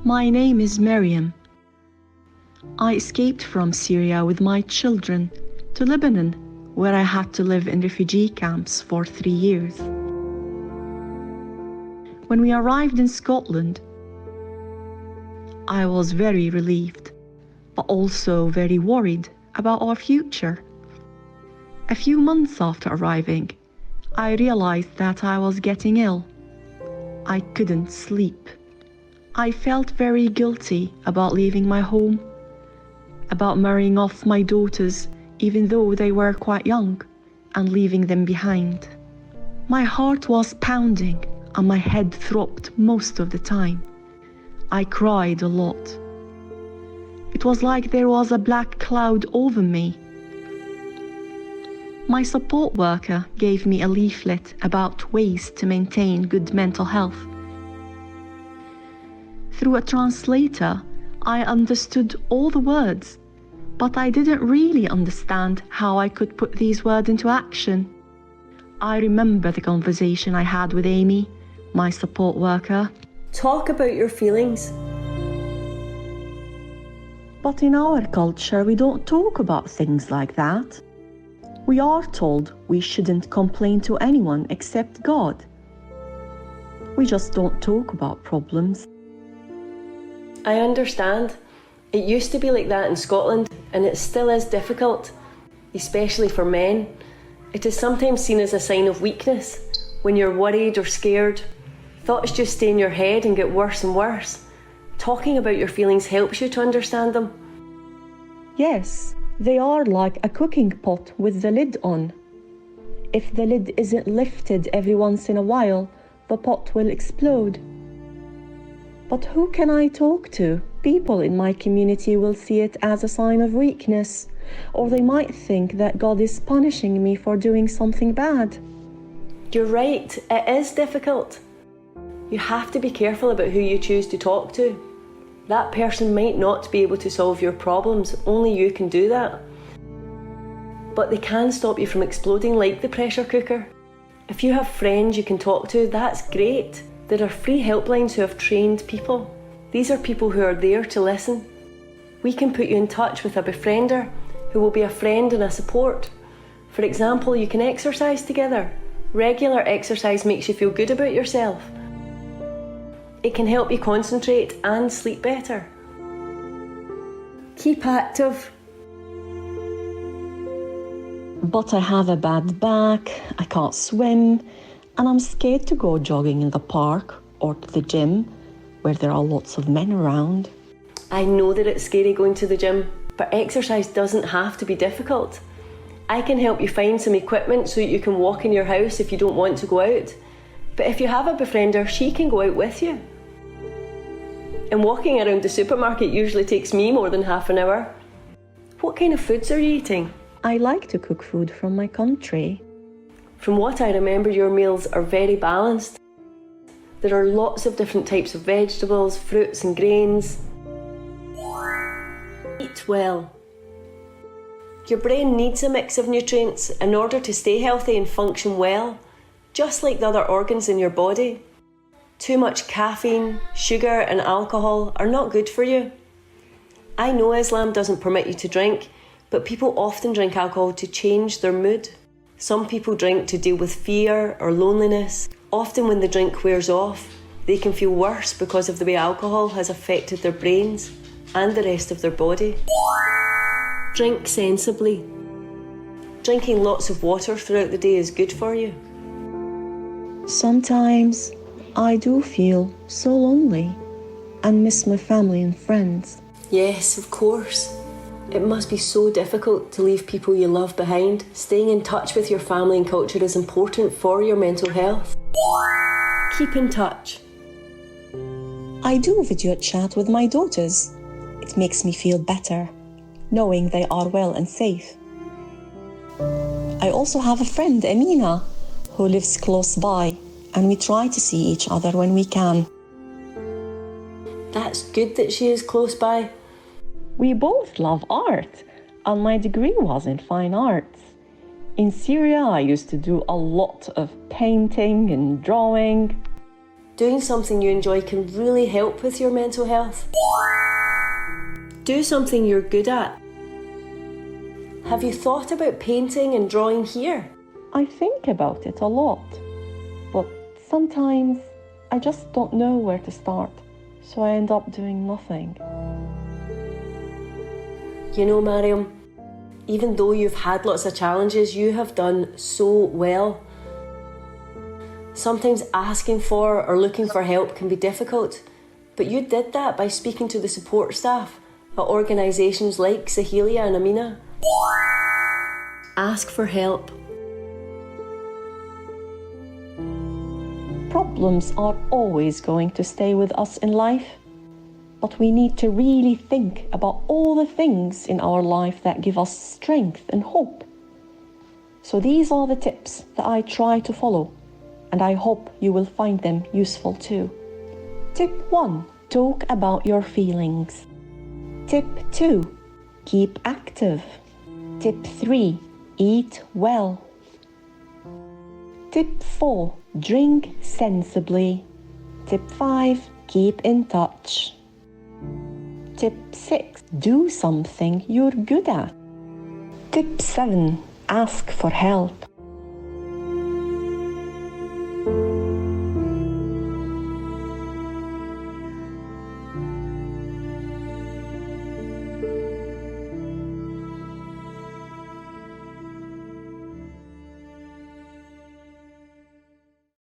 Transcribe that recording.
My name is Miriam. I escaped from Syria with my children to Lebanon, where I had to live in refugee camps for 3 years. When we arrived in Scotland, I was very relieved, but also very worried about our future. A few months after arriving, I realized that I was getting ill. I couldn't sleep. I felt very guilty about leaving my home, about marrying off my daughters even though they were quite young, and leaving them behind. My heart was pounding and my head throbbed most of the time. I cried a lot. It was like there was a black cloud over me. My support worker gave me a leaflet about ways to maintain good mental health. Through a translator, I understood all the words, but I didn't really understand how I could put these words into action. I remember the conversation I had with Amy, my support worker. Talk about your feelings. But in our culture, we don't talk about things like that. We are told we shouldn't complain to anyone except God. We just don't talk about problems. I understand. It used to be like that in Scotland, and it still is difficult, especially for men. It is sometimes seen as a sign of weakness. When you're worried or scared, thoughts just stay in your head and get worse and worse. Talking about your feelings helps you to understand them. Yes, they are like a cooking pot with the lid on. If the lid isn't lifted every once in a while, the pot will explode. But who can I talk to? People in my community will see it as a sign of weakness, or they might think that God is punishing me for doing something bad. You're right, it is difficult. You have to be careful about who you choose to talk to. That person might not be able to solve your problems, only you can do that. But they can stop you from exploding like the pressure cooker. If you have friends you can talk to, that's great. There are free helplines who have trained people. These are people who are there to listen. We can put you in touch with a befriender who will be a friend and a support. For example, you can exercise together. Regular exercise makes you feel good about yourself. It can help you concentrate and sleep better. Keep active. But I have a bad back, I can't swim, and I'm scared to go jogging in the park or to the gym where there are lots of men around. I know that it's scary going to the gym, but exercise doesn't have to be difficult. I can help you find some equipment so that you can walk in your house if you don't want to go out. But if you have a befriender, she can go out with you. And walking around the supermarket usually takes me more than half an hour. What kind of foods are you eating? I like to cook food from my country. From what I remember, your meals are very balanced. There are lots of different types of vegetables, fruits and grains. Eat well. Your brain needs a mix of nutrients in order to stay healthy and function well, just like the other organs in your body. Too much caffeine, sugar and alcohol are not good for you. I know Islam doesn't permit you to drink, but people often drink alcohol to change their mood. Some people drink to deal with fear or loneliness. Often when the drink wears off, they can feel worse because of the way alcohol has affected their brains and the rest of their body. Drink sensibly. Drinking lots of water throughout the day is good for you. Sometimes I do feel so lonely and miss my family and friends. Yes, of course. It must be so difficult to leave people you love behind. Staying in touch with your family and culture is important for your mental health. Keep in touch. I do video chat with my daughters. It makes me feel better, knowing they are well and safe. I also have a friend, Amina, who lives close by, and we try to see each other when we can. That's good that she is close by. We both love art, and my degree was in fine arts. In Syria, I used to do a lot of painting and drawing. Doing something you enjoy can really help with your mental health. Do something you're good at. Have you thought about painting and drawing here? I think about it a lot, but sometimes I just don't know where to start, so I end up doing nothing. You know, Mariam, even though you've had lots of challenges, you have done so well. Sometimes asking for or looking for help can be difficult, but you did that by speaking to the support staff at organisations like Sahelia and Amina. Ask for help. Problems are always going to stay with us in life, but we need to really think about all the things in our life that give us strength and hope. So these are the tips that I try to follow, and I hope you will find them useful too. Tip 1. Talk about your feelings. Tip 2. Keep active. Tip 3. Eat well. Tip 4. Drink sensibly. Tip 5. Keep in touch. Tip 6. Do something you're good at. Tip 7. Ask for help.